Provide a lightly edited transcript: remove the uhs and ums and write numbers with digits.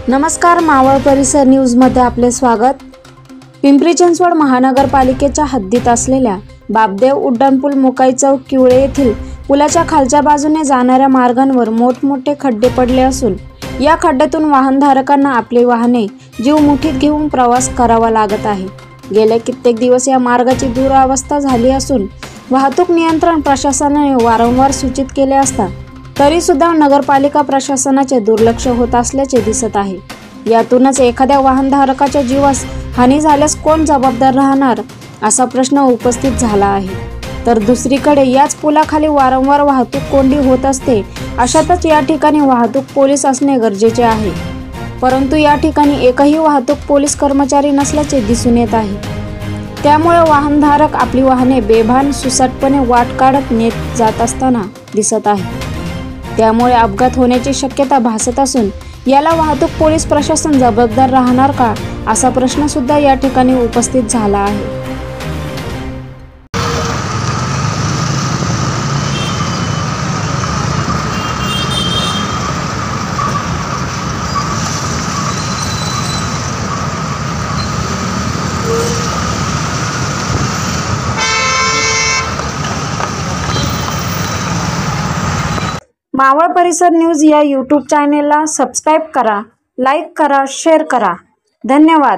नमस्कार, मावळ परिसर न्यूजमध्ये आपले स्वागत। पिंपरी चिंचवड महानगरपालिकेच्या हद्दीत असलेल्या बापदेव उड्डाणपूल मुकाई चौक किवळे येथील पुलाच्या खालच्या बाजूने जाणाऱ्या मार्गांवर मोठमोठे खड्डे पडले असून या खड्ड्यातून वाहनधारकांना आपली वाहने जीव मुठीत घेऊन प्रवास करावा लागत आहे। गेले कित्येक दिवस या मार्गाची दुरावस्था झाली असून वाहतूक नियंत्रण प्रशासनाने वारंवार सूचित केले असता तरी सुद्धा नगरपालिका प्रशासनाचे दुर्लक्ष होत असल्याचे दिसत आहे। यातूनच एखाद्या वाहनधारकाच्या जीवास हानी झाल्यास कोण जबाबदार राहणार असा प्रश्न उपस्थित झाला आहे। तर दुसरीकडे याच पुलाखाली वारंवार वाहतूक कोंडी होत असते, अशातच या ठिकाणी वाहतूक पोलीस असणे गरजेचे आहे, परंतु या ठिकाणी एकही वाहतूक पोलीस कर्मचारी नसल्याचे दिसून येत आहे। त्यामुळे वाहनधारक आपली वाहने बेभान सुसाटपणे वाट काढत नेत जात असताना दिसत आहे। त्यामुळे अपघात होण्याची शक्यता भासत असून याला वाहतूक पोलीस प्रशासन जबाबदार राहणार का असा प्रश्न सुद्धा या ठिकाणी उपस्थित झाला आहे। मावळ परिसर न्यूज या यूट्यूब चॅनेलला सबस्क्राईब करा, लाईक करा, शेअर करा। धन्यवाद।